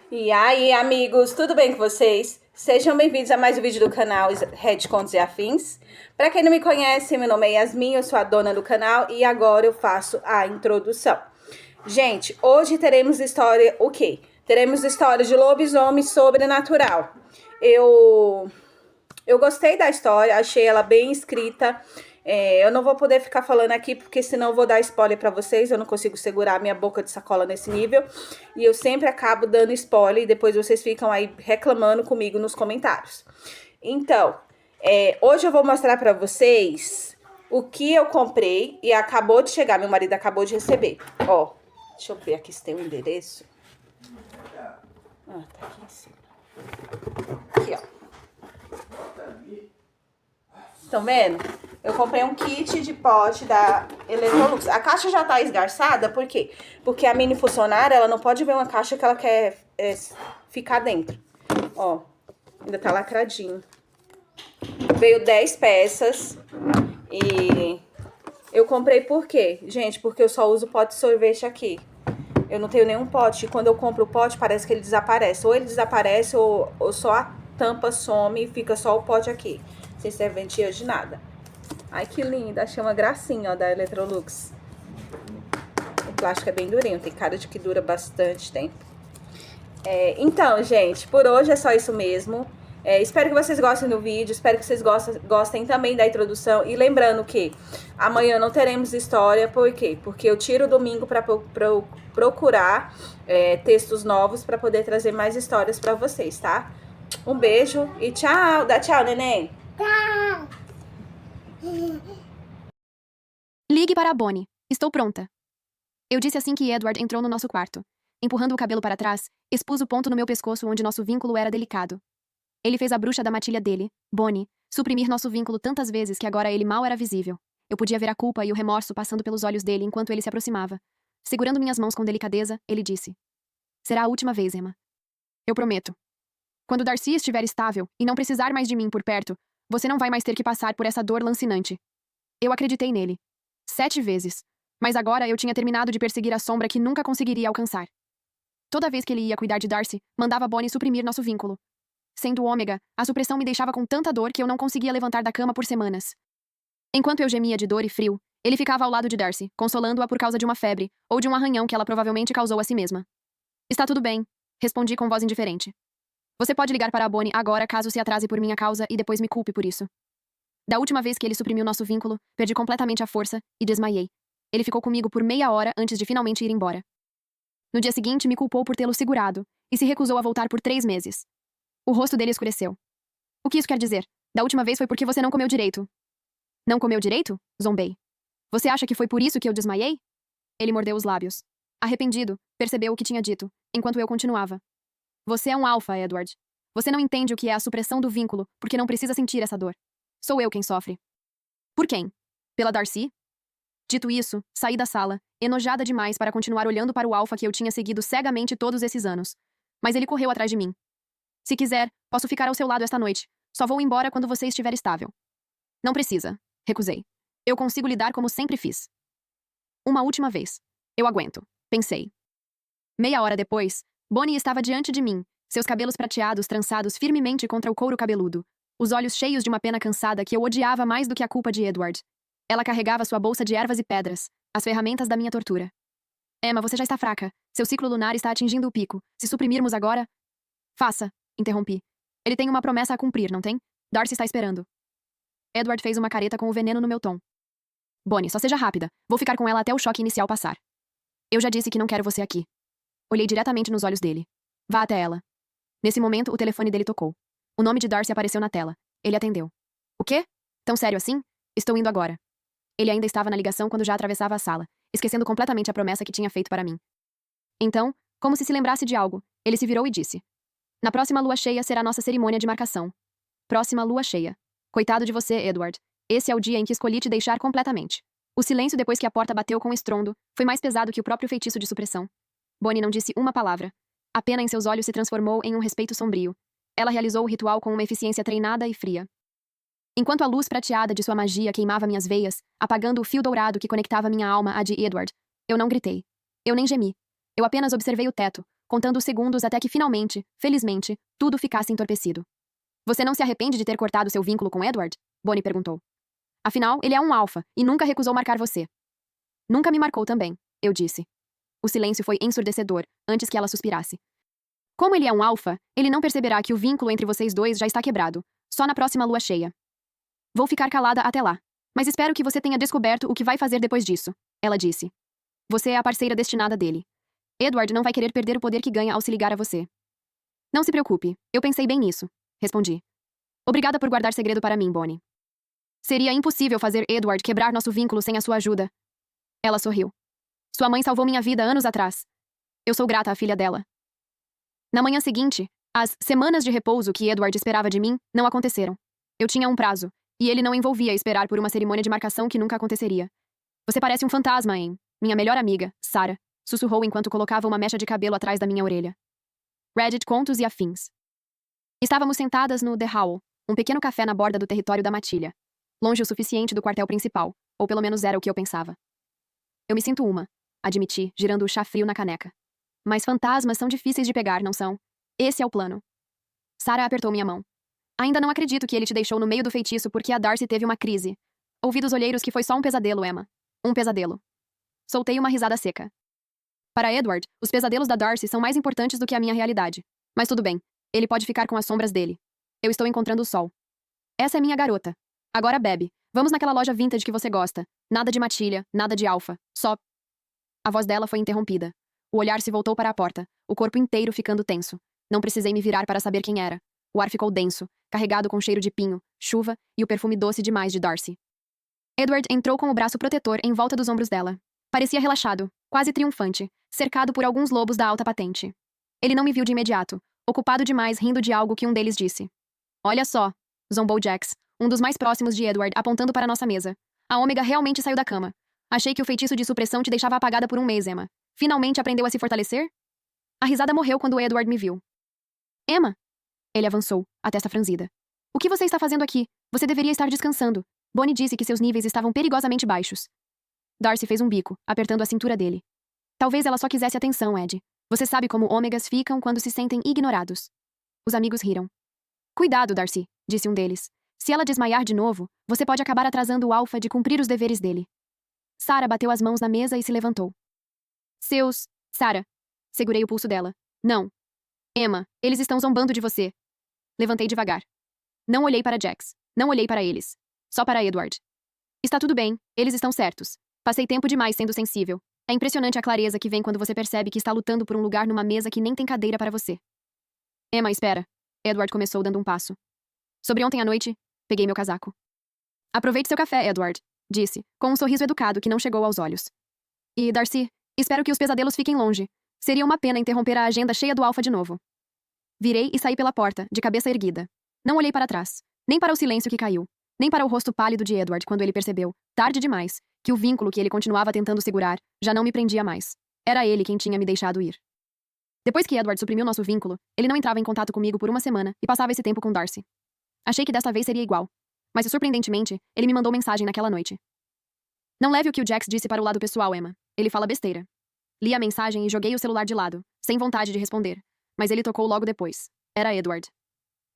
E aí, amigos, tudo bem com vocês? Sejam bem-vindos a mais um vídeo do canal Red Contos e Afins. Para quem não me conhece, meu nome é Yasmin, eu sou a dona do canal e agora eu faço a introdução. Gente, hoje teremos história, o quê? Teremos história de lobisomem sobrenatural. Eu gostei da história, achei ela bem escrita. Eu não vou poder ficar falando aqui, porque senão eu vou dar spoiler pra vocês. Eu não consigo segurar a minha boca de sacola nesse nível. E eu sempre acabo dando spoiler e depois vocês ficam aí reclamando comigo nos comentários. Então, hoje eu vou mostrar pra vocês o que eu comprei e acabou de chegar. Meu marido acabou de receber. Ó, deixa eu ver aqui se tem um endereço. Ah, tá aqui em cima. Aqui, ó. Estão vendo? Eu comprei um kit de pote da Electrolux. A caixa já tá esgarçada, por quê? Porque a mini funcionária, ela não pode ver uma caixa que ela quer ficar dentro. Ó, ainda tá lacradinho. Veio 10 peças e eu comprei por quê? Gente, porque eu só uso pote de sorvete aqui. Eu não tenho nenhum pote. E quando eu compro o pote, parece que ele desaparece. Ou ele desaparece ou só a tampa some e fica só o pote aqui. Sem serventia de nada. Ai, que linda. Achei uma gracinha, ó, da Electrolux. O plástico é bem durinho. Tem cara de que dura bastante tempo. Então, gente, por hoje é só isso mesmo. Espero que vocês gostem do vídeo. Espero que vocês gostem também da introdução. E lembrando que amanhã não teremos história. Por quê? Porque eu tiro o domingo para procurar textos novos para poder trazer mais histórias para vocês, tá? Um beijo e tchau. Dá tchau, neném. Tchau. Ligue para a Bonnie. Estou pronta. Eu disse assim que Edward entrou no nosso quarto. Empurrando o cabelo para trás, expus o ponto no meu pescoço onde nosso vínculo era delicado. Ele fez a bruxa da matilha dele, Bonnie, suprimir nosso vínculo tantas vezes que agora ele mal era visível. Eu podia ver a culpa e o remorso passando pelos olhos dele enquanto ele se aproximava. Segurando minhas mãos com delicadeza, ele disse: "Será a última vez, Emma. Eu prometo. Quando Darcy estiver estável e não precisar mais de mim por perto, você não vai mais ter que passar por essa dor lancinante." Eu acreditei nele. 7 vezes. Mas agora eu tinha terminado de perseguir a sombra que nunca conseguiria alcançar. Toda vez que ele ia cuidar de Darcy, mandava Bonnie suprimir nosso vínculo. Sendo ômega, a supressão me deixava com tanta dor que eu não conseguia levantar da cama por semanas. Enquanto eu gemia de dor e frio, ele ficava ao lado de Darcy, consolando-a por causa de uma febre ou de um arranhão que ela provavelmente causou a si mesma. "Está tudo bem", respondi com voz indiferente. "Você pode ligar para a Bonnie agora caso se atrase por minha causa e depois me culpe por isso." Da última vez que ele suprimiu nosso vínculo, perdi completamente a força e desmaiei. Ele ficou comigo por meia hora antes de finalmente ir embora. No dia seguinte, me culpou por tê-lo segurado e se recusou a voltar por 3 meses. O rosto dele escureceu. "O que isso quer dizer? Da última vez foi porque você não comeu direito." "Não comeu direito?" zombei. "Você acha que foi por isso que eu desmaiei?" Ele mordeu os lábios. Arrependido, percebeu o que tinha dito, enquanto eu continuava. "Você é um alfa, Edward. Você não entende o que é a supressão do vínculo porque não precisa sentir essa dor. Sou eu quem sofre." "Por quem? Pela Darcy?" Dito isso, saí da sala, enojada demais para continuar olhando para o alfa que eu tinha seguido cegamente todos esses anos. Mas ele correu atrás de mim. "Se quiser, posso ficar ao seu lado esta noite. Só vou embora quando você estiver estável." "Não precisa", recusei. "Eu consigo lidar como sempre fiz." "Uma última vez. Eu aguento", pensei. Meia hora depois, Bonnie estava diante de mim, seus cabelos prateados trançados firmemente contra o couro cabeludo, os olhos cheios de uma pena cansada que eu odiava mais do que a culpa de Edward. Ela carregava sua bolsa de ervas e pedras, as ferramentas da minha tortura. "Emma, você já está fraca. Seu ciclo lunar está atingindo o pico. Se suprimirmos agora..." "Faça", interrompi. "Ele tem uma promessa a cumprir, não tem? Darcy está esperando." Edward fez uma careta com o veneno no meu tom. "Bonnie, só seja rápida. Vou ficar com ela até o choque inicial passar." "Eu já disse que não quero você aqui." Olhei diretamente nos olhos dele. "Vá até ela." Nesse momento, o telefone dele tocou. O nome de Darcy apareceu na tela. Ele atendeu. "O quê? Tão sério assim? Estou indo agora." Ele ainda estava na ligação quando já atravessava a sala, esquecendo completamente a promessa que tinha feito para mim. Então, como se lembrasse de algo, ele se virou e disse: "Na próxima lua cheia será nossa cerimônia de marcação." "Próxima lua cheia. Coitado de você, Edward. Esse é o dia em que escolhi te deixar completamente." O silêncio depois que a porta bateu com estrondo foi mais pesado que o próprio feitiço de supressão. Bonnie não disse uma palavra. A pena em seus olhos se transformou em um respeito sombrio. Ela realizou o ritual com uma eficiência treinada e fria. Enquanto a luz prateada de sua magia queimava minhas veias, apagando o fio dourado que conectava minha alma à de Edward, eu não gritei. Eu nem gemi. Eu apenas observei o teto, contando os segundos até que finalmente, felizmente, tudo ficasse entorpecido. Você não se arrepende de ter cortado seu vínculo com Edward? Bonnie perguntou. Afinal, ele é um alfa e nunca recusou marcar você. Nunca me marcou também, eu disse. O silêncio foi ensurdecedor, antes que ela suspirasse. Como ele é um alfa, ele não perceberá que o vínculo entre vocês dois já está quebrado, só na próxima lua cheia. Vou ficar calada até lá. Mas espero que você tenha descoberto o que vai fazer depois disso, ela disse. Você é a parceira destinada dele. Edward não vai querer perder o poder que ganha ao se ligar a você. Não se preocupe, eu pensei bem nisso, respondi. Obrigada por guardar segredo para mim, Bonnie. Seria impossível fazer Edward quebrar nosso vínculo sem a sua ajuda. Ela sorriu. Sua mãe salvou minha vida anos atrás. Eu sou grata à filha dela. Na manhã seguinte, as semanas de repouso que Edward esperava de mim não aconteceram. Eu tinha um prazo, e ele não envolvia esperar por uma cerimônia de marcação que nunca aconteceria. Você parece um fantasma, hein? Minha melhor amiga, Sarah, sussurrou enquanto colocava uma mecha de cabelo atrás da minha orelha. Reddit Contos e Afins. Estávamos sentadas no The Howl, um pequeno café na borda do território da matilha. Longe o suficiente do quartel principal, ou pelo menos era o que eu pensava. Eu me sinto uma, admiti, girando o chá frio na caneca. Mas fantasmas são difíceis de pegar, não são? Esse é o plano. Sarah apertou minha mão. Ainda não acredito que ele te deixou no meio do feitiço porque a Darcy teve uma crise. Ouvi dos olheiros que foi só um pesadelo, Emma. Um pesadelo. Soltei uma risada seca. Para Edward, os pesadelos da Darcy são mais importantes do que a minha realidade. Mas tudo bem. Ele pode ficar com as sombras dele. Eu estou encontrando o sol. Essa é minha garota. Agora bebe. Vamos naquela loja vintage que você gosta. Nada de matilha, nada de alfa. Só... A voz dela foi interrompida. O olhar se voltou para a porta, o corpo inteiro ficando tenso. Não precisei me virar para saber quem era. O ar ficou denso, carregado com cheiro de pinho, chuva e o perfume doce demais de Darcy. Edward entrou com o braço protetor em volta dos ombros dela. Parecia relaxado, quase triunfante, cercado por alguns lobos da alta patente. Ele não me viu de imediato, ocupado demais rindo de algo que um deles disse. Olha só, zombou Jax, um dos mais próximos de Edward, apontando para nossa mesa. A Ômega realmente saiu da cama. Achei que o feitiço de supressão te deixava apagada por um mês, Emma. Finalmente aprendeu a se fortalecer? A risada morreu quando Edward me viu. Emma! Ele avançou, a testa franzida. O que você está fazendo aqui? Você deveria estar descansando. Bonnie disse que seus níveis estavam perigosamente baixos. Darcy fez um bico, apertando a cintura dele. Talvez ela só quisesse atenção, Ed. Você sabe como ômegas ficam quando se sentem ignorados. Os amigos riram. Cuidado, Darcy, disse um deles. Se ela desmaiar de novo, você pode acabar atrasando o alfa de cumprir os deveres dele. Sarah bateu as mãos na mesa e se levantou. Sarah. Segurei o pulso dela. Não. Emma, eles estão zombando de você. Levantei devagar. Não olhei para Jax. Não olhei para eles. Só para Edward. Está tudo bem, eles estão certos. Passei tempo demais sendo sensível. É impressionante a clareza que vem quando você percebe que está lutando por um lugar numa mesa que nem tem cadeira para você. Emma, espera. Edward começou dando um passo. Sobre ontem à noite, peguei meu casaco. Aproveite seu café, Edward, disse, com um sorriso educado que não chegou aos olhos. E, Darcy, espero que os pesadelos fiquem longe. Seria uma pena interromper a agenda cheia do alfa de novo. Virei e saí pela porta, de cabeça erguida. Não olhei para trás, nem para o silêncio que caiu, nem para o rosto pálido de Edward quando ele percebeu, tarde demais, que o vínculo que ele continuava tentando segurar já não me prendia mais. Era ele quem tinha me deixado ir. Depois que Edward suprimiu nosso vínculo, ele não entrava em contato comigo por uma semana e passava esse tempo com Darcy. Achei que desta vez seria igual. Mas, surpreendentemente, ele me mandou mensagem naquela noite. Não leve o que o Jax disse para o lado pessoal, Emma. Ele fala besteira. Li a mensagem e joguei o celular de lado, sem vontade de responder. Mas ele tocou logo depois. Era Edward.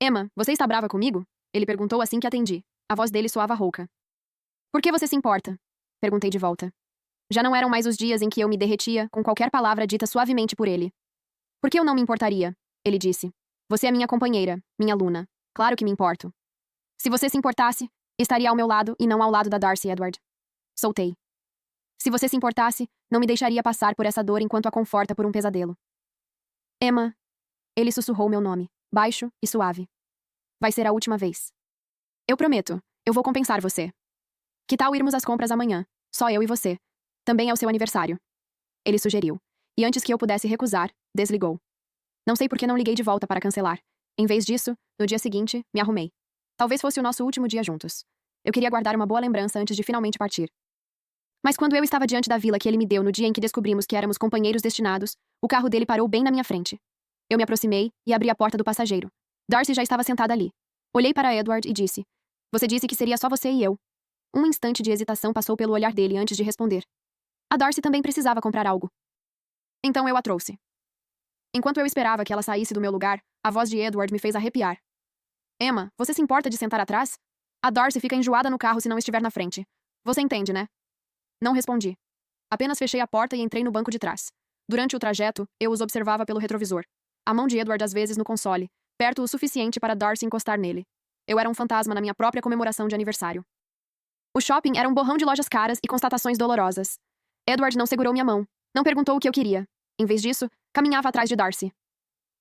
Emma, você está brava comigo? Ele perguntou assim que atendi. A voz dele soava rouca. Por que você se importa? Perguntei de volta. Já não eram mais os dias em que eu me derretia com qualquer palavra dita suavemente por ele. Por que eu não me importaria? Ele disse. Você é minha companheira, minha Luna. Claro que me importo. Se você se importasse, estaria ao meu lado e não ao lado da Darcy, Edward. Soltei. Se você se importasse, não me deixaria passar por essa dor enquanto a conforta por um pesadelo. Emma. Ele sussurrou meu nome, baixo e suave. Vai ser a última vez. Eu prometo, eu vou compensar você. Que tal irmos às compras amanhã? Só eu e você. Também é o seu aniversário. Ele sugeriu. E antes que eu pudesse recusar, desligou. Não sei por que não liguei de volta para cancelar. Em vez disso, no dia seguinte, me arrumei. Talvez fosse o nosso último dia juntos. Eu queria guardar uma boa lembrança antes de finalmente partir. Mas quando eu estava diante da vila que ele me deu no dia em que descobrimos que éramos companheiros destinados, o carro dele parou bem na minha frente. Eu me aproximei e abri a porta do passageiro. Darcy já estava sentada ali. Olhei para Edward e disse: Você disse que seria só você e eu. Um instante de hesitação passou pelo olhar dele antes de responder. A Darcy também precisava comprar algo. Então eu a trouxe. Enquanto eu esperava que ela saísse do meu lugar, a voz de Edward me fez arrepiar. Emma, você se importa de sentar atrás? A Darcy fica enjoada no carro se não estiver na frente. Você entende, né? Não respondi. Apenas fechei a porta e entrei no banco de trás. Durante o trajeto, eu os observava pelo retrovisor. A mão de Edward às vezes no console, perto o suficiente para Darcy encostar nele. Eu era um fantasma na minha própria comemoração de aniversário. O shopping era um borrão de lojas caras e constatações dolorosas. Edward não segurou minha mão. Não perguntou o que eu queria. Em vez disso, caminhava atrás de Darcy.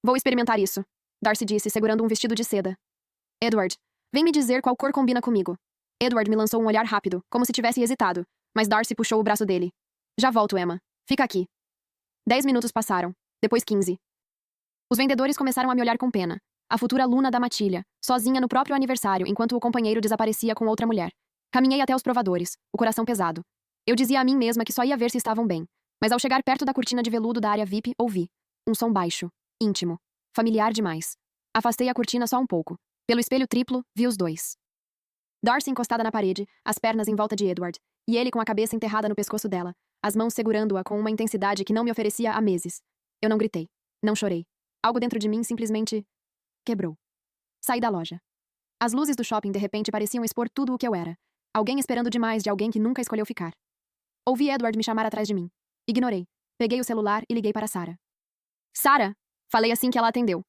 Vou experimentar isso, Darcy disse, segurando um vestido de seda. Edward, vem me dizer qual cor combina comigo. Edward me lançou um olhar rápido, como se tivesse hesitado, mas Darcy puxou o braço dele. Já volto, Emma. Fica aqui. 10 minutos passaram. Depois 15. Os vendedores começaram a me olhar com pena. A futura Luna da matilha, sozinha no próprio aniversário, enquanto o companheiro desaparecia com outra mulher. Caminhei até os provadores, o coração pesado. Eu dizia a mim mesma que só ia ver se estavam bem. Mas ao chegar perto da cortina de veludo da área VIP, ouvi um som baixo, íntimo, familiar demais. Afastei a cortina só um pouco. Pelo espelho triplo, vi os dois. Darcy encostada na parede, as pernas em volta de Edward, e ele com a cabeça enterrada no pescoço dela, as mãos segurando-a com uma intensidade que não me oferecia há meses. Eu não gritei. Não chorei. Algo dentro de mim simplesmente quebrou. Saí da loja. As luzes do shopping de repente pareciam expor tudo o que eu era. Alguém esperando demais de alguém que nunca escolheu ficar. Ouvi Edward me chamar atrás de mim. Ignorei. Peguei o celular e liguei para Sarah. Sarah! Falei assim que ela atendeu.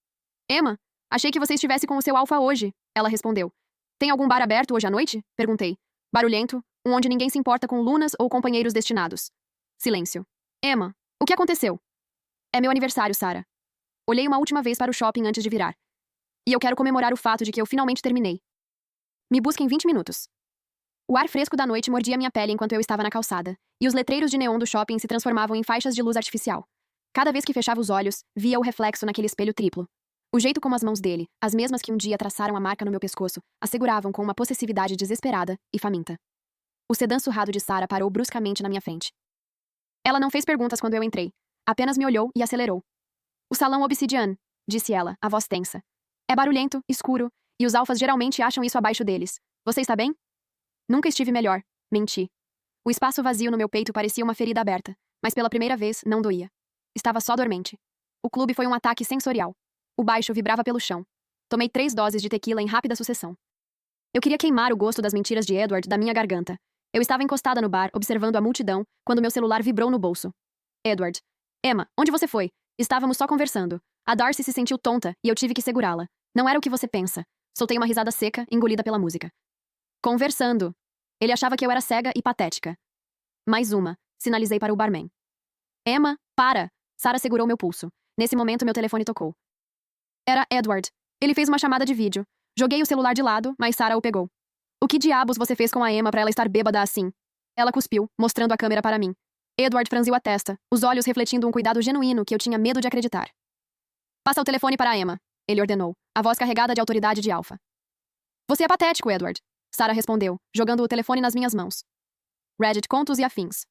Emma, achei que você estivesse com o seu alfa hoje, ela respondeu. Tem algum bar aberto hoje à noite? Perguntei. Barulhento, um onde ninguém se importa com lunas ou companheiros destinados. Silêncio. Emma, o que aconteceu? É meu aniversário, Sarah. Olhei uma última vez para o shopping antes de virar. E eu quero comemorar o fato de que eu finalmente terminei. Me busque em 20 minutos. O ar fresco da noite mordia minha pele enquanto eu estava na calçada, e os letreiros de neon do shopping se transformavam em faixas de luz artificial. Cada vez que fechava os olhos, via o reflexo naquele espelho triplo. O jeito como as mãos dele, as mesmas que um dia traçaram a marca no meu pescoço, a seguravam com uma possessividade desesperada e faminta. O sedã surrado de Sarah parou bruscamente na minha frente. Ela não fez perguntas quando eu entrei. Apenas me olhou e acelerou. O salão Obsidian, disse ela, a voz tensa. É barulhento, escuro, e os alfas geralmente acham isso abaixo deles. Você está bem? Nunca estive melhor. Menti. O espaço vazio no meu peito parecia uma ferida aberta, mas pela primeira vez não doía. Estava só dormente. O clube foi um ataque sensorial. O baixo vibrava pelo chão. Tomei 3 doses de tequila em rápida sucessão. Eu queria queimar o gosto das mentiras de Edward da minha garganta. Eu estava encostada no bar, observando a multidão, quando meu celular vibrou no bolso. Edward. Emma, onde você foi? Estávamos só conversando. A Darcy se sentiu tonta e eu tive que segurá-la. Não era o que você pensa. Soltei uma risada seca, engolida pela música. Conversando. Ele achava que eu era cega e patética. Mais uma. Sinalizei para o barman. Emma, para! Sarah segurou meu pulso. Nesse momento, meu telefone tocou. Era Edward. Ele fez uma chamada de vídeo. Joguei o celular de lado, mas Sarah o pegou. O que diabos você fez com a Emma para ela estar bêbada assim? Ela cuspiu, mostrando a câmera para mim. Edward franziu a testa, os olhos refletindo um cuidado genuíno que eu tinha medo de acreditar. Passa o telefone para a Emma, ele ordenou, a voz carregada de autoridade de alfa. Você é patético, Edward. Sarah respondeu, jogando o telefone nas minhas mãos. Reddit, contos e afins.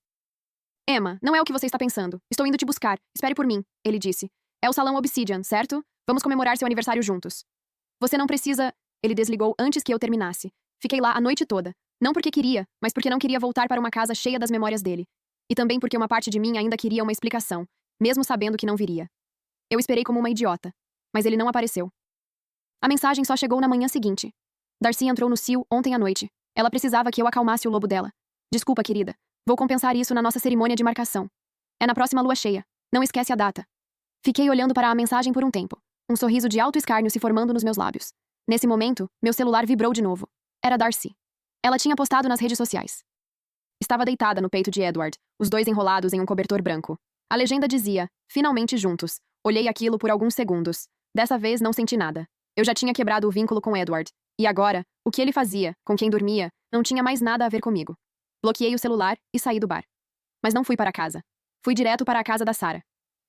Emma, não é o que você está pensando. Estou indo te buscar. Espere por mim, ele disse. É o salão Obsidian, certo? Vamos comemorar seu aniversário juntos. Você não precisa... Ele desligou antes que eu terminasse. Fiquei lá a noite toda. Não porque queria, mas porque não queria voltar para uma casa cheia das memórias dele. E também porque uma parte de mim ainda queria uma explicação, mesmo sabendo que não viria. Eu esperei como uma idiota. Mas ele não apareceu. A mensagem só chegou na manhã seguinte. Darcy entrou no cio ontem à noite. Ela precisava que eu acalmasse o lobo dela. Desculpa, querida. Vou compensar isso na nossa cerimônia de marcação. É na próxima lua cheia. Não esquece a data. Fiquei olhando para a mensagem por um tempo. Um sorriso de alto escárnio se formando nos meus lábios. Nesse momento, meu celular vibrou de novo. Era Darcy. Ela tinha postado nas redes sociais. Estava deitada no peito de Edward, os dois enrolados em um cobertor branco. A legenda dizia, finalmente juntos. Olhei aquilo por alguns segundos. Dessa vez não senti nada. Eu já tinha quebrado o vínculo com Edward. E agora, o que ele fazia, com quem dormia, não tinha mais nada a ver comigo. Bloqueei o celular e saí do bar. Mas não fui para casa. Fui direto para a casa da Sarah.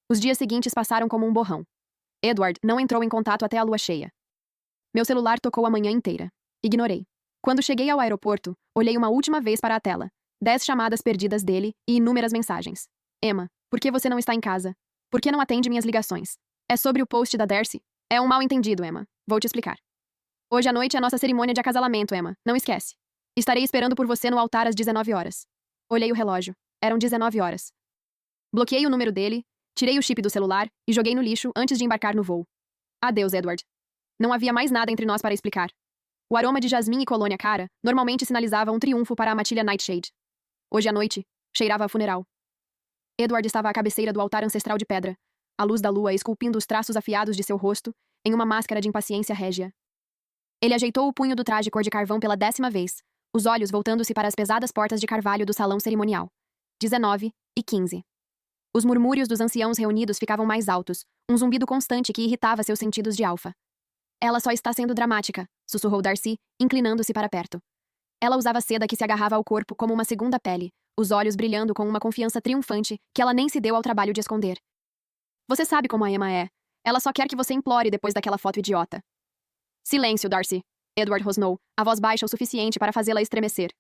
Os dias seguintes passaram como um borrão. Edward não entrou em contato até a lua cheia. Meu celular tocou a manhã inteira. Ignorei. Quando cheguei ao aeroporto, olhei uma última vez para a tela. 10 chamadas perdidas dele e inúmeras mensagens. Emma, por que você não está em casa? Por que não atende minhas ligações? É sobre o post da Darcy? É um mal-entendido, Emma. Vou te explicar. Hoje à noite é a nossa cerimônia de acasalamento, Emma. Não esquece. Estarei esperando por você no altar às 19 horas. Olhei o relógio. Eram 19 horas. Bloqueei o número dele, Tirei o chip do celular e joguei no lixo antes de embarcar no voo. Adeus, Edward. Não havia mais nada entre nós para explicar. O aroma de jasmim e colônia cara normalmente sinalizava um triunfo para a matilha Nightshade. Hoje à noite, cheirava a funeral. Edward estava à cabeceira do altar ancestral de pedra, a luz da lua esculpindo os traços afiados de seu rosto em uma máscara de impaciência régia. Ele ajeitou o punho do traje cor de carvão pela 10ª vez, os olhos voltando-se para as pesadas portas de carvalho do salão cerimonial. 19 e 15. Os murmúrios dos anciãos reunidos ficavam mais altos, um zumbido constante que irritava seus sentidos de alfa. Ela só está sendo dramática, sussurrou Darcy, inclinando-se para perto. Ela usava seda que se agarrava ao corpo como uma segunda pele, os olhos brilhando com uma confiança triunfante que ela nem se deu ao trabalho de esconder. Você sabe como a Emma é. Ela só quer que você implore depois daquela foto idiota. Silêncio, Darcy. Edward rosnou, a voz baixa o suficiente para fazê-la estremecer.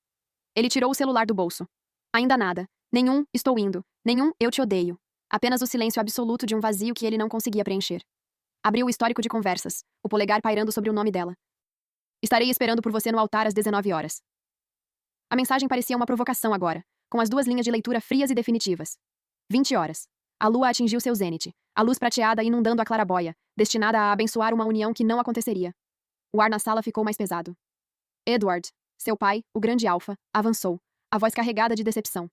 Ele tirou o celular do bolso. Ainda nada. Nenhum, estou indo. Nenhum, eu te odeio. Apenas o silêncio absoluto de um vazio que ele não conseguia preencher. Abriu o histórico de conversas, o polegar pairando sobre o nome dela. Estarei esperando por você no altar às 19 horas. A mensagem parecia uma provocação agora, com as 2 linhas de leitura frias e definitivas. 20 horas. A lua atingiu seu zênite, a luz prateada inundando a clarabóia, destinada a abençoar uma união que não aconteceria. O ar na sala ficou mais pesado. Edward, seu pai, o grande alfa, avançou, a voz carregada de decepção.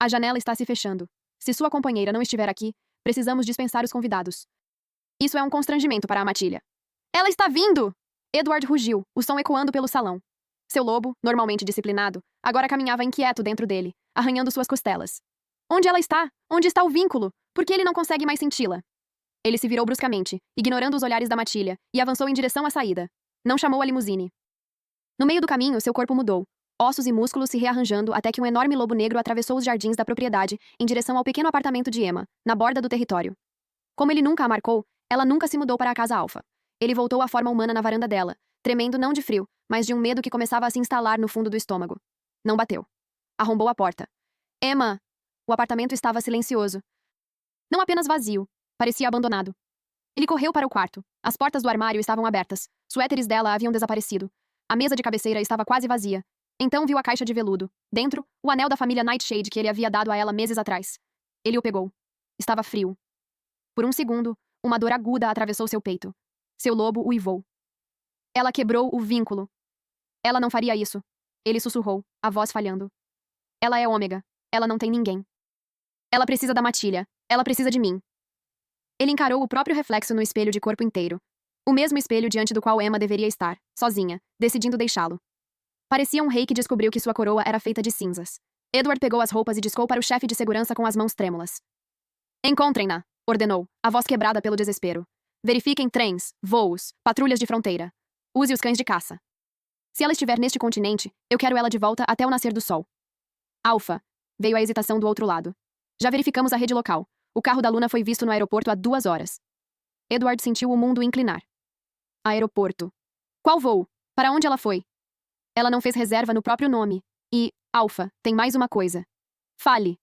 A janela está se fechando. Se sua companheira não estiver aqui, precisamos dispensar os convidados. Isso é um constrangimento para a matilha. Ela está vindo! Edward rugiu, o som ecoando pelo salão. Seu lobo, normalmente disciplinado, agora caminhava inquieto dentro dele, arranhando suas costelas. Onde ela está? Onde está o vínculo? Por que ele não consegue mais senti-la? Ele se virou bruscamente, ignorando os olhares da matilha, e avançou em direção à saída. Não chamou a limusine. No meio do caminho, seu corpo mudou, ossos e músculos se rearranjando até que um enorme lobo negro atravessou os jardins da propriedade em direção ao pequeno apartamento de Emma, na borda do território. Como ele nunca a marcou, ela nunca se mudou para a casa alfa. Ele voltou à forma humana na varanda dela, tremendo não de frio, mas de um medo que começava a se instalar no fundo do estômago. Não bateu. Arrombou a porta. Emma! O apartamento estava silencioso. Não apenas vazio, parecia abandonado. Ele correu para o quarto. As portas do armário estavam abertas. Suéteres dela haviam desaparecido. A mesa de cabeceira estava quase vazia. Então viu a caixa de veludo. Dentro, o anel da família Nightshade que ele havia dado a ela meses atrás. Ele o pegou. Estava frio. Por um segundo, uma dor aguda atravessou seu peito. Seu lobo uivou. Ela quebrou o vínculo. Ela não faria isso. Ele sussurrou, a voz falhando. Ela é ômega. Ela não tem ninguém. Ela precisa da matilha. Ela precisa de mim. Ele encarou o próprio reflexo no espelho de corpo inteiro. O mesmo espelho diante do qual Emma deveria estar, sozinha, decidindo deixá-lo. Parecia um rei que descobriu que sua coroa era feita de cinzas. Edward pegou as roupas e discou para o chefe de segurança com as mãos trêmulas. Encontrem-na, ordenou, a voz quebrada pelo desespero. Verifiquem trens, voos, patrulhas de fronteira. Use os cães de caça. Se ela estiver neste continente, eu quero ela de volta até o nascer do sol. Alfa. Veio a hesitação do outro lado. Já verificamos a rede local. O carro da Luna foi visto no aeroporto há 2 horas. Edward sentiu o mundo inclinar. Aeroporto. Qual voo? Para onde ela foi? Ela não fez reserva no próprio nome. E, Alfa, tem mais uma coisa. Fale.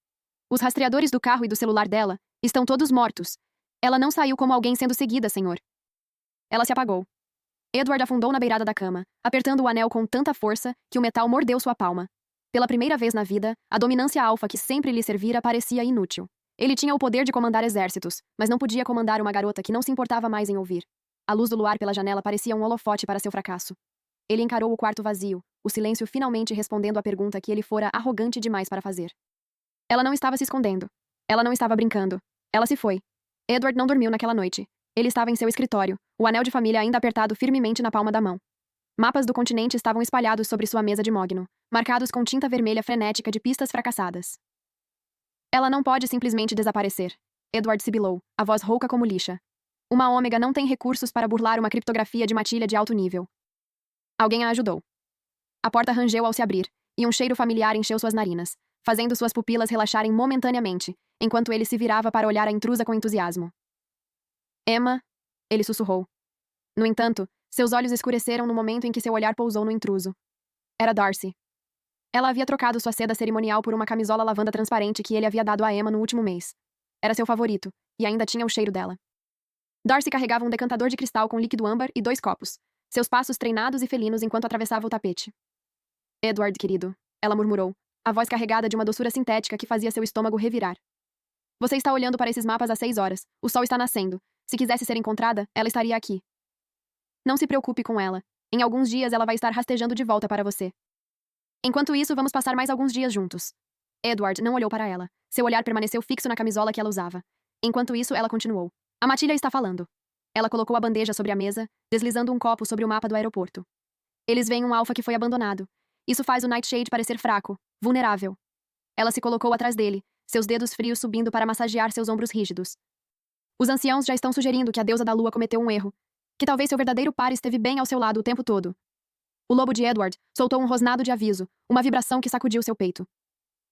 Os rastreadores do carro e do celular dela estão todos mortos. Ela não saiu como alguém sendo seguida, senhor. Ela se apagou. Edward afundou na beirada da cama, apertando o anel com tanta força que o metal mordeu sua palma. Pela primeira vez na vida, a dominância alfa que sempre lhe servira parecia inútil. Ele tinha o poder de comandar exércitos, mas não podia comandar uma garota que não se importava mais em ouvir. A luz do luar pela janela parecia um holofote para seu fracasso. Ele encarou o quarto vazio, o silêncio finalmente respondendo à pergunta que ele fora arrogante demais para fazer. Ela não estava se escondendo. Ela não estava brincando. Ela se foi. Edward não dormiu naquela noite. Ele estava em seu escritório, o anel de família ainda apertado firmemente na palma da mão. Mapas do continente estavam espalhados sobre sua mesa de mogno, marcados com tinta vermelha frenética de pistas fracassadas. Ela não pode simplesmente desaparecer. Edward sibilou, a voz rouca como lixa. Uma ômega não tem recursos para burlar uma criptografia de matilha de alto nível. Alguém a ajudou. A porta rangeu ao se abrir, e um cheiro familiar encheu suas narinas, fazendo suas pupilas relaxarem momentaneamente, enquanto ele se virava para olhar a intrusa com entusiasmo. Emma, ele sussurrou. No entanto, seus olhos escureceram no momento em que seu olhar pousou no intruso. Era Darcy. Ela havia trocado sua seda cerimonial por uma camisola lavanda transparente que ele havia dado a Emma no último mês. Era seu favorito, e ainda tinha o cheiro dela. Darcy carregava um decantador de cristal com líquido âmbar e 2 copos, seus passos treinados e felinos enquanto atravessava o tapete. Edward, querido, ela murmurou, a voz carregada de uma doçura sintética que fazia seu estômago revirar. Você está olhando para esses mapas há 6 horas. O sol está nascendo. Se quisesse ser encontrada, ela estaria aqui. Não se preocupe com ela. Em alguns dias ela vai estar rastejando de volta para você. Enquanto isso, vamos passar mais alguns dias juntos. Edward não olhou para ela. Seu olhar permaneceu fixo na camisola que ela usava. Enquanto isso, ela continuou. A Matilha está falando. Ela colocou a bandeja sobre a mesa, deslizando um copo sobre o mapa do aeroporto. Eles veem um alfa que foi abandonado. Isso faz o Nightshade parecer fraco, vulnerável. Ela se colocou atrás dele, seus dedos frios subindo para massagear seus ombros rígidos. Os anciãos já estão sugerindo que a deusa da lua cometeu um erro. Que talvez seu verdadeiro par esteve bem ao seu lado o tempo todo. O lobo de Edward soltou um rosnado de aviso, uma vibração que sacudiu seu peito.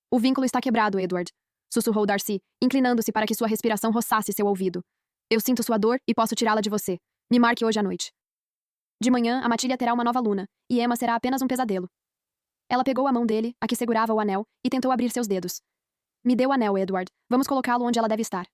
O vínculo está quebrado, Edward, sussurrou Darcy, inclinando-se para que sua respiração roçasse seu ouvido. Eu sinto sua dor e posso tirá-la de você. Me marque hoje à noite. De manhã, a Matilha terá uma nova luna, e Emma será apenas um pesadelo. Ela pegou a mão dele, a que segurava o anel, e tentou abrir seus dedos. Me dê o anel, Edward. Vamos colocá-lo onde ela deve estar.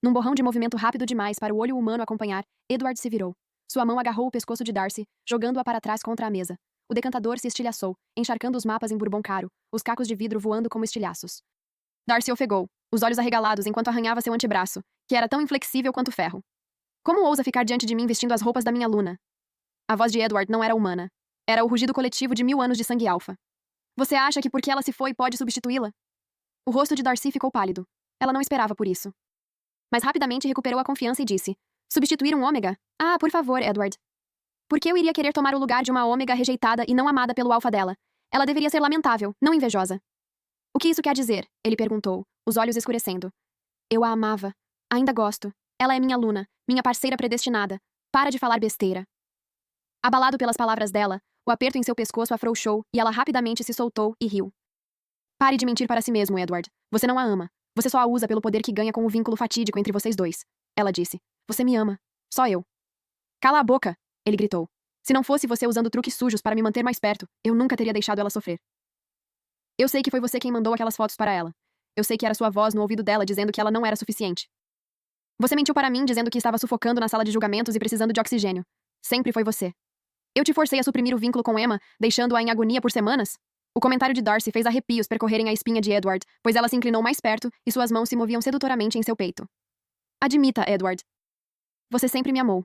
Num borrão de movimento rápido demais para o olho humano acompanhar, Edward se virou. Sua mão agarrou o pescoço de Darcy, jogando-a para trás contra a mesa. O decantador se estilhaçou, encharcando os mapas em bourbon caro, os cacos de vidro voando como estilhaços. Darcy ofegou, os olhos arregalados enquanto arranhava seu antebraço, que era tão inflexível quanto ferro. Como ousa ficar diante de mim vestindo as roupas da minha luna? A voz de Edward não era humana. Era o rugido coletivo de 1000 anos de sangue alfa. Você acha que porque ela se foi pode substituí-la? O rosto de Darcy ficou pálido. Ela não esperava por isso. Mas rapidamente recuperou a confiança e disse: substituir um ômega? Ah, por favor, Edward. Por que eu iria querer tomar o lugar de uma ômega rejeitada e não amada pelo alfa dela? Ela deveria ser lamentável, não invejosa. O que isso quer dizer? Ele perguntou, os olhos escurecendo. Eu a amava. Ainda gosto. Ela é minha aluna, minha parceira predestinada. Para de falar besteira. Abalado pelas palavras dela, o aperto em seu pescoço afrouxou e ela rapidamente se soltou e riu. Pare de mentir para si mesmo, Edward. Você não a ama. Você só a usa pelo poder que ganha com o vínculo fatídico entre vocês dois. Ela disse. Você me ama. Só eu. Cala a boca! Ele gritou. Se não fosse você usando truques sujos para me manter mais perto, eu nunca teria deixado ela sofrer. Eu sei que foi você quem mandou aquelas fotos para ela. Eu sei que era sua voz no ouvido dela dizendo que ela não era suficiente. Você mentiu para mim dizendo que estava sufocando na sala de julgamentos e precisando de oxigênio. Sempre foi você. Eu te forcei a suprimir o vínculo com Emma, deixando-a em agonia por semanas? O comentário de Darcy fez arrepios percorrerem a espinha de Edward, pois ela se inclinou mais perto e suas mãos se moviam sedutoramente em seu peito. Admita, Edward. Você sempre me amou.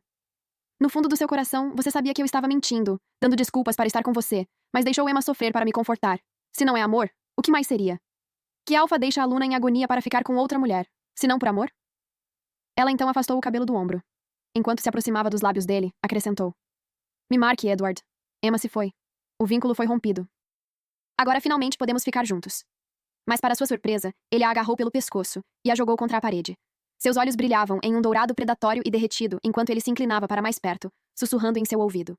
No fundo do seu coração, você sabia que eu estava mentindo, dando desculpas para estar com você, mas deixou Emma sofrer para me confortar. Se não é amor, o que mais seria? Que Alpha deixa a Luna em agonia para ficar com outra mulher, se não por amor? Ela então afastou o cabelo do ombro. Enquanto se aproximava dos lábios dele, acrescentou. Me marque, Edward. Emma se foi. O vínculo foi rompido. Agora finalmente podemos ficar juntos. Mas para sua surpresa, ele a agarrou pelo pescoço e a jogou contra a parede. Seus olhos brilhavam em um dourado predatório e derretido enquanto ele se inclinava para mais perto, sussurrando em seu ouvido.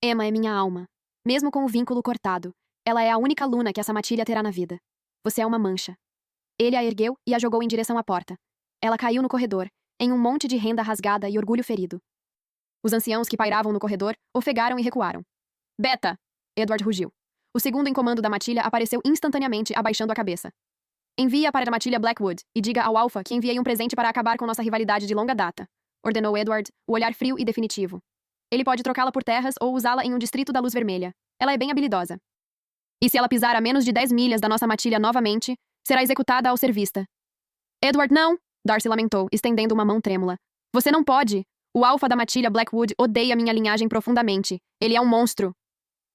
Emma é minha alma. Mesmo com o vínculo cortado, ela é a única Luna que essa matilha terá na vida. Você é uma mancha. Ele a ergueu e a jogou em direção à porta. Ela caiu no corredor, em um monte de renda rasgada e orgulho ferido. Os anciãos que pairavam no corredor ofegaram e recuaram. Beta! Edward rugiu. O segundo em comando da matilha apareceu instantaneamente, abaixando a cabeça. Envie-a para a matilha Blackwood e diga ao Alpha que enviei um presente para acabar com nossa rivalidade de longa data, ordenou Edward, o olhar frio e definitivo. Ele pode trocá-la por terras ou usá-la em um distrito da luz vermelha. Ela é bem habilidosa. E se ela pisar a menos de 10 milhas da nossa matilha novamente, será executada ao ser vista. Edward, não! Darcy lamentou, estendendo uma mão trêmula. Você não pode! O Alpha da matilha Blackwood odeia minha linhagem profundamente. Ele é um monstro.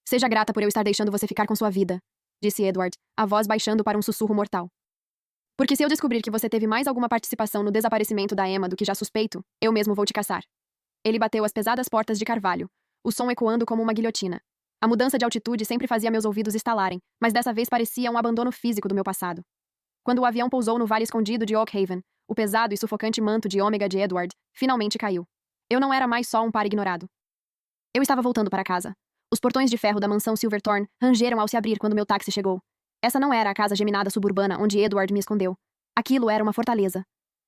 Seja grata por eu estar deixando você ficar com sua vida, disse Edward, a voz baixando para um sussurro mortal. Porque se eu descobrir que você teve mais alguma participação no desaparecimento da Emma do que já suspeito, eu mesmo vou te caçar. Ele bateu as pesadas portas de carvalho, o som ecoando como uma guilhotina. A mudança de altitude sempre fazia meus ouvidos estalarem, mas dessa vez parecia um abandono físico do meu passado. Quando o avião pousou no vale escondido de Oakhaven, o pesado e sufocante manto de ômega de Edward finalmente caiu. Eu não era mais só um par ignorado. Eu estava voltando para casa. Os portões de ferro da mansão Silverthorne rangeram ao se abrir quando meu táxi chegou. Essa não era a casa geminada suburbana onde Edward me escondeu. Aquilo era uma fortaleza.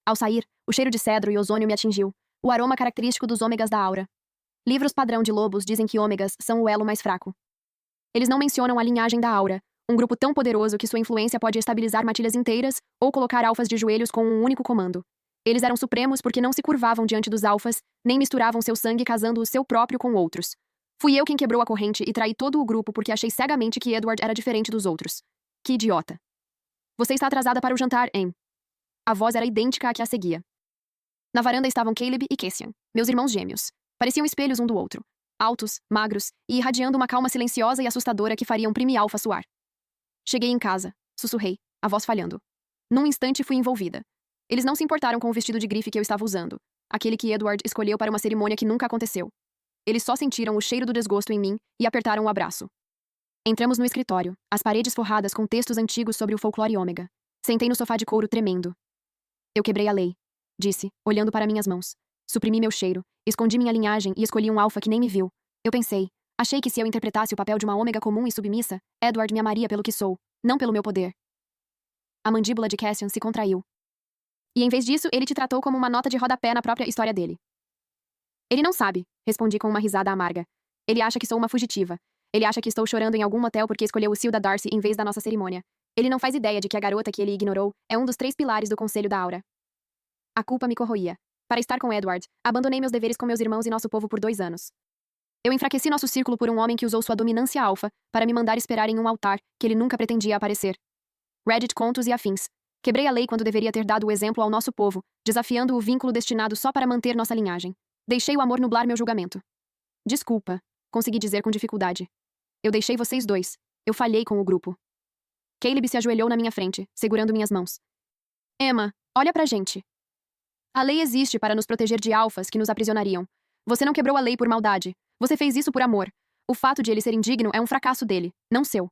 Ao sair, o cheiro de cedro e ozônio me atingiu, o aroma característico dos ômegas da aura. Livros padrão de lobos dizem que ômegas são o elo mais fraco. Eles não mencionam a linhagem da aura, um grupo tão poderoso que sua influência pode estabilizar matilhas inteiras ou colocar alfas de joelhos com um único comando. Eles eram supremos porque não se curvavam diante dos alfas, nem misturavam seu sangue casando o seu próprio com outros. Fui eu quem quebrou a corrente e traí todo o grupo porque achei cegamente que Edward era diferente dos outros. Que idiota. Você está atrasada para o jantar, Em. A voz era idêntica à que a seguia. Na varanda estavam Caleb e Cassian, meus irmãos gêmeos. Pareciam espelhos um do outro. Altos, magros e irradiando uma calma silenciosa e assustadora que faria um prime alfa suar. Cheguei em casa, sussurrei, a voz falhando. Num instante fui envolvida. Eles não se importaram com o vestido de grife que eu estava usando, aquele que Edward escolheu para uma cerimônia que nunca aconteceu. Eles só sentiram o cheiro do desgosto em mim e apertaram o abraço. Entramos no escritório, as paredes forradas com textos antigos sobre o folclore ômega. Sentei no sofá de couro tremendo. Eu quebrei a lei, disse, olhando para minhas mãos. Suprimi meu cheiro, escondi minha linhagem e escolhi um alfa que nem me viu. Eu pensei, achei que se eu interpretasse o papel de uma ômega comum e submissa, Edward me amaria pelo que sou, não pelo meu poder. A mandíbula de Cassian se contraiu. E em vez disso, ele te tratou como uma nota de rodapé na própria história dele. Ele não sabe, respondi com uma risada amarga. Ele acha que sou uma fugitiva. Ele acha que estou chorando em algum motel porque escolheu o Sil da Darcy em vez da nossa cerimônia. Ele não faz ideia de que a garota que ele ignorou é um dos 3 pilares do Conselho da Aura. A culpa me corroía. Para estar com Edward, abandonei meus deveres com meus irmãos e nosso povo por 2 anos. Eu enfraqueci nosso círculo por um homem que usou sua dominância alfa para me mandar esperar em um altar que ele nunca pretendia aparecer. Reddit, contos e afins. Quebrei a lei quando deveria ter dado o exemplo ao nosso povo, desafiando o vínculo destinado só para manter nossa linhagem. Deixei o amor nublar meu julgamento. Desculpa, consegui dizer com dificuldade. Eu deixei vocês 2. Eu falhei com o grupo. Caleb se ajoelhou na minha frente, segurando minhas mãos. Emma, olha pra gente. A lei existe para nos proteger de alfas que nos aprisionariam. Você não quebrou a lei por maldade. Você fez isso por amor. O fato de ele ser indigno é um fracasso dele, não seu.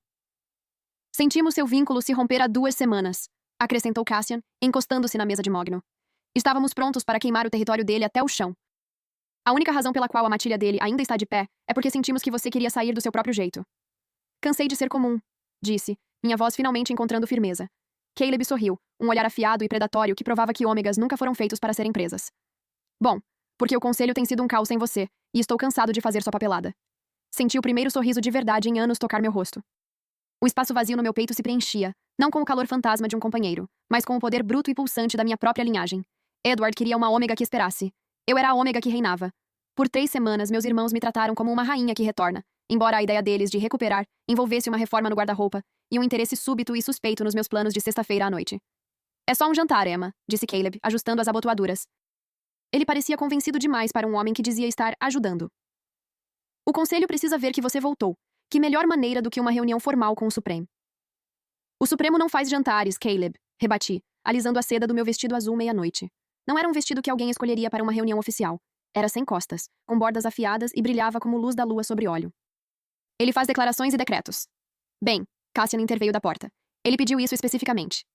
Sentimos seu vínculo se romper há 2 semanas, acrescentou Cassian, encostando-se na mesa de Mogno. Estávamos prontos para queimar o território dele até o chão. A única razão pela qual a matilha dele ainda está de pé é porque sentimos que você queria sair do seu próprio jeito. Cansei de ser comum, disse, minha voz finalmente encontrando firmeza. Caleb sorriu, um olhar afiado e predatório que provava que ômegas nunca foram feitos para serem presas. Bom, porque o conselho tem sido um caos sem você, e estou cansado de fazer sua papelada. Senti o primeiro sorriso de verdade em anos tocar meu rosto. O espaço vazio no meu peito se preenchia, não com o calor fantasma de um companheiro, mas com o poder bruto e pulsante da minha própria linhagem. Edward queria uma ômega que esperasse. Eu era a ômega que reinava. Por 3 semanas, meus irmãos me trataram como uma rainha que retorna, embora a ideia deles de recuperar envolvesse uma reforma no guarda-roupa e um interesse súbito e suspeito nos meus planos de sexta-feira à noite. É só um jantar, Emma, disse Caleb, ajustando as abotoaduras. Ele parecia convencido demais para um homem que dizia estar ajudando. O conselho precisa ver que você voltou. Que melhor maneira do que uma reunião formal com o Supremo? O Supremo não faz jantares, Caleb, rebati, alisando a seda do meu vestido azul meia-noite. Não era um vestido que alguém escolheria para uma reunião oficial. Era sem costas, com bordas afiadas e brilhava como luz da lua sobre óleo. Ele faz declarações e decretos. Bem, Cassian interveio da porta. Ele pediu isso especificamente.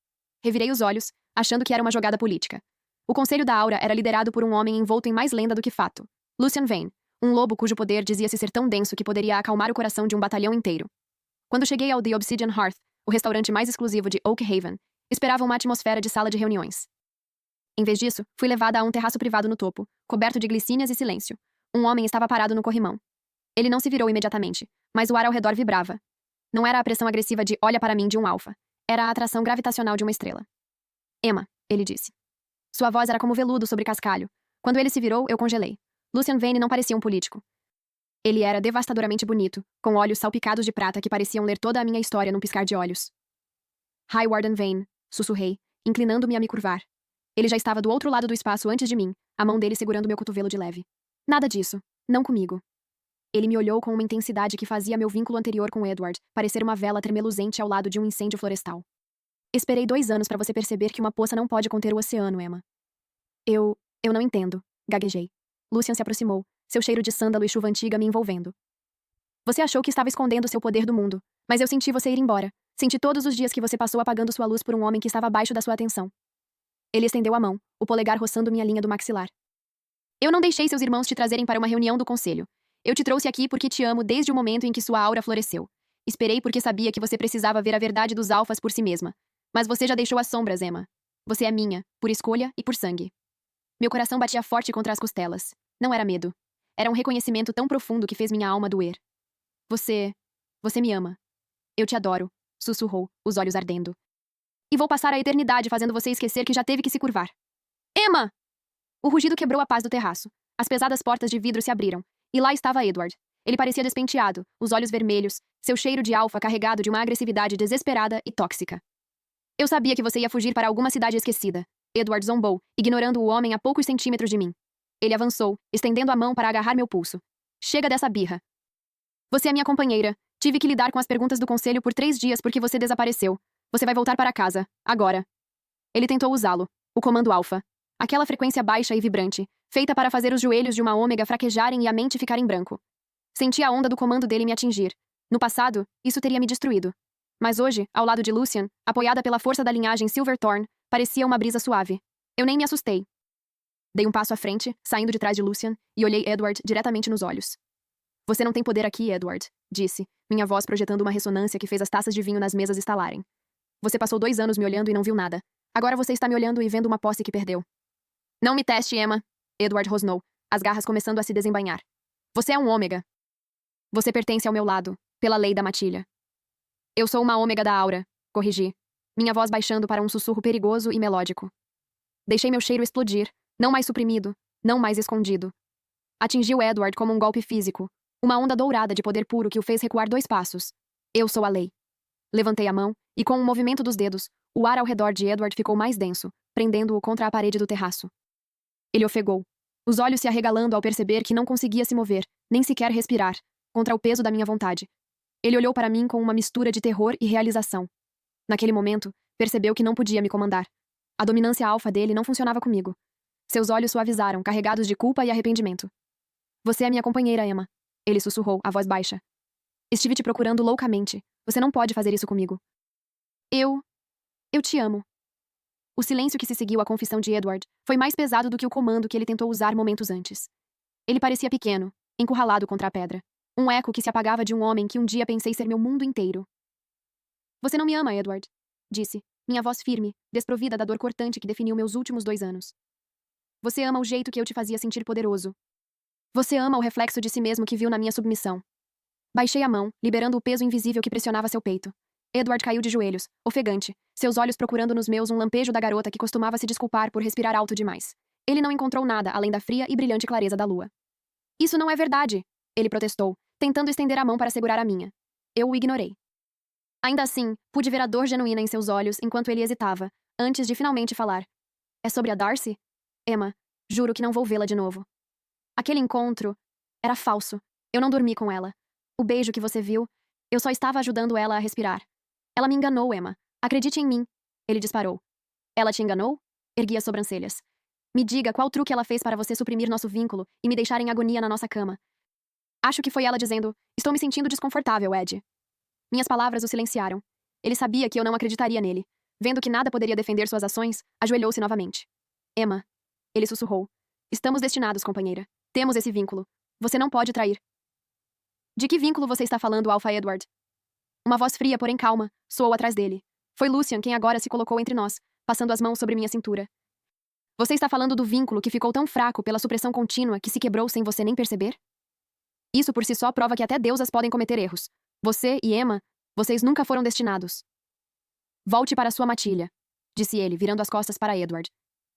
Revirei os olhos, achando que era uma jogada política. O Conselho da Aura era liderado por um homem envolto em mais lenda do que fato. Lucian Vane, um lobo cujo poder dizia-se ser tão denso que poderia acalmar o coração de um batalhão inteiro. Quando cheguei ao The Obsidian Hearth, o restaurante mais exclusivo de Oak Haven, esperava uma atmosfera de sala de reuniões. Em vez disso, fui levada a um terraço privado no topo, coberto de glicínias e silêncio. Um homem estava parado no corrimão. Ele não se virou imediatamente, mas o ar ao redor vibrava. Não era a pressão agressiva de olha para mim de um alfa. Era a atração gravitacional de uma estrela. Emma, ele disse. Sua voz era como veludo sobre cascalho. Quando ele se virou, eu congelei. Lucian Vane não parecia um político. Ele era devastadoramente bonito, com olhos salpicados de prata que pareciam ler toda a minha história num piscar de olhos. High Warden Vane, sussurrei, inclinando-me a me curvar. Ele já estava do outro lado do espaço antes de mim, a mão dele segurando meu cotovelo de leve. Nada disso. Não comigo. Ele me olhou com uma intensidade que fazia meu vínculo anterior com Edward parecer uma vela tremeluzente ao lado de um incêndio florestal. Esperei 2 anos para você perceber que uma poça não pode conter o oceano, Emma. Eu não entendo, gaguejei. Lucian se aproximou, seu cheiro de sândalo e chuva antiga me envolvendo. Você achou que estava escondendo seu poder do mundo, mas eu senti você ir embora. Senti todos os dias que você passou apagando sua luz por um homem que estava abaixo da sua atenção. Ele estendeu a mão, o polegar roçando minha linha do maxilar. Eu não deixei seus irmãos te trazerem para uma reunião do conselho. Eu te trouxe aqui porque te amo desde o momento em que sua aura floresceu. Esperei porque sabia que você precisava ver a verdade dos alfas por si mesma. Mas você já deixou as sombras, Emma. Você é minha, por escolha e por sangue. Meu coração batia forte contra as costelas. Não era medo. Era um reconhecimento tão profundo que fez minha alma doer. Você me ama. Eu te adoro, sussurrou, os olhos ardendo. E vou passar a eternidade fazendo você esquecer que já teve que se curvar. Emma! O rugido quebrou a paz do terraço. As pesadas portas de vidro se abriram. E lá estava Edward. Ele parecia despenteado, os olhos vermelhos, seu cheiro de alfa carregado de uma agressividade desesperada e tóxica. Eu sabia que você ia fugir para alguma cidade esquecida. Edward zombou, ignorando o homem a poucos centímetros de mim. Ele avançou, estendendo a mão para agarrar meu pulso. Chega dessa birra. Você é minha companheira. Tive que lidar com as perguntas do conselho por 3 dias porque você desapareceu. Você vai voltar para casa, agora. Ele tentou usá-lo. O comando alfa. Aquela frequência baixa e vibrante, feita para fazer os joelhos de uma ômega fraquejarem e a mente ficar em branco. Senti a onda do comando dele me atingir. No passado, isso teria me destruído. Mas hoje, ao lado de Lucian, apoiada pela força da linhagem Silverthorn, parecia uma brisa suave. Eu nem me assustei. Dei um passo à frente, saindo de trás de Lucian, e olhei Edward diretamente nos olhos. Você não tem poder aqui, Edward, disse, minha voz projetando uma ressonância que fez as taças de vinho nas mesas estalarem. Você passou 2 anos me olhando e não viu nada. Agora você está me olhando e vendo uma posse que perdeu. Não me teste, Emma, Edward rosnou, as garras começando a se desembainhar. Você é um ômega. Você pertence ao meu lado, pela lei da matilha. Eu sou uma ômega da aura, corrigi, minha voz baixando para um sussurro perigoso e melódico. Deixei meu cheiro explodir, não mais suprimido, não mais escondido. Atingiu Edward como um golpe físico, uma onda dourada de poder puro que o fez recuar 2 passos. Eu sou a lei. Levantei a mão, e com um movimento dos dedos, o ar ao redor de Edward ficou mais denso, prendendo-o contra a parede do terraço. Ele ofegou, os olhos se arregalando ao perceber que não conseguia se mover, nem sequer respirar, contra o peso da minha vontade. Ele olhou para mim com uma mistura de terror e realização. Naquele momento, percebeu que não podia me comandar. A dominância alfa dele não funcionava comigo. Seus olhos suavizaram, carregados de culpa e arrependimento. Você é minha companheira, Emma. Ele sussurrou, a voz baixa. Estive te procurando loucamente. Você não pode fazer isso comigo. Eu te amo. O silêncio que se seguiu à confissão de Edward foi mais pesado do que o comando que ele tentou usar momentos antes. Ele parecia pequeno, encurralado contra a pedra. Um eco que se apagava de um homem que um dia pensei ser meu mundo inteiro. Você não me ama, Edward, disse, minha voz firme, desprovida da dor cortante que definiu meus últimos 2 anos. Você ama o jeito que eu te fazia sentir poderoso. Você ama o reflexo de si mesmo que viu na minha submissão. Baixei a mão, liberando o peso invisível que pressionava seu peito. Edward caiu de joelhos, ofegante, seus olhos procurando nos meus um lampejo da garota que costumava se desculpar por respirar alto demais. Ele não encontrou nada além da fria e brilhante clareza da lua. Isso não é verdade, ele protestou, tentando estender a mão para segurar a minha. Eu o ignorei. Ainda assim, pude ver a dor genuína em seus olhos enquanto ele hesitava, antes de finalmente falar. É sobre a Darcy? Emma, juro que não vou vê-la de novo. Aquele encontro era falso. Eu não dormi com ela. O beijo que você viu, eu só estava ajudando ela a respirar. Ela me enganou, Emma. Acredite em mim. Ele disparou. Ela te enganou? Ergui as sobrancelhas. Me diga qual truque ela fez para você suprimir nosso vínculo e me deixar em agonia na nossa cama. Acho que foi ela dizendo, estou me sentindo desconfortável, Ed. Minhas palavras o silenciaram. Ele sabia que eu não acreditaria nele. Vendo que nada poderia defender suas ações, ajoelhou-se novamente. Emma. Ele sussurrou. Estamos destinados, companheira. Temos esse vínculo. Você não pode trair. De que vínculo você está falando, Alpha Edward? Uma voz fria, porém calma, soou atrás dele. Foi Lucian quem agora se colocou entre nós, passando as mãos sobre minha cintura. Você está falando do vínculo que ficou tão fraco pela supressão contínua que se quebrou sem você nem perceber? Isso por si só prova que até deusas podem cometer erros. Você e Emma, vocês nunca foram destinados. Volte para sua matilha, disse ele, virando as costas para Edward.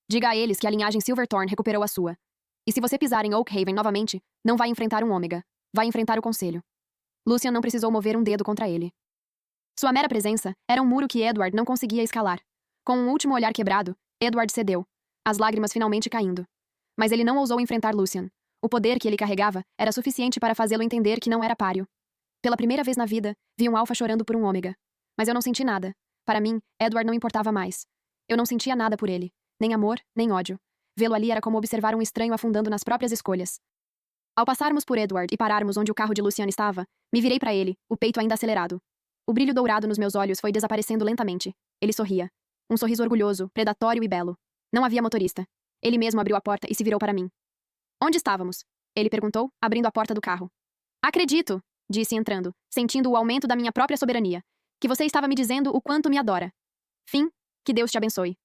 Diga a eles que a linhagem Silverthorn recuperou a sua. E se você pisar em Oakhaven novamente, não vai enfrentar um ômega. Vai enfrentar o conselho. Lucian não precisou mover um dedo contra ele. Sua mera presença era um muro que Edward não conseguia escalar. Com um último olhar quebrado, Edward cedeu, as lágrimas finalmente caindo. Mas ele não ousou enfrentar Lucian. O poder que ele carregava era suficiente para fazê-lo entender que não era páreo. Pela primeira vez na vida, vi um alfa chorando por um ômega. Mas eu não senti nada. Para mim, Edward não importava mais. Eu não sentia nada por ele. Nem amor, nem ódio. Vê-lo ali era como observar um estranho afundando nas próprias escolhas. Ao passarmos por Edward e pararmos onde o carro de Lucian estava, me virei para ele, o peito ainda acelerado. O brilho dourado nos meus olhos foi desaparecendo lentamente. Ele sorria. Um sorriso orgulhoso, predatório e belo. Não havia motorista. Ele mesmo abriu a porta e se virou para mim. Onde estávamos? Ele perguntou, abrindo a porta do carro. Acredito, disse entrando, sentindo o aumento da minha própria soberania. Que você estava me dizendo o quanto me adora. Fim, que Deus te abençoe.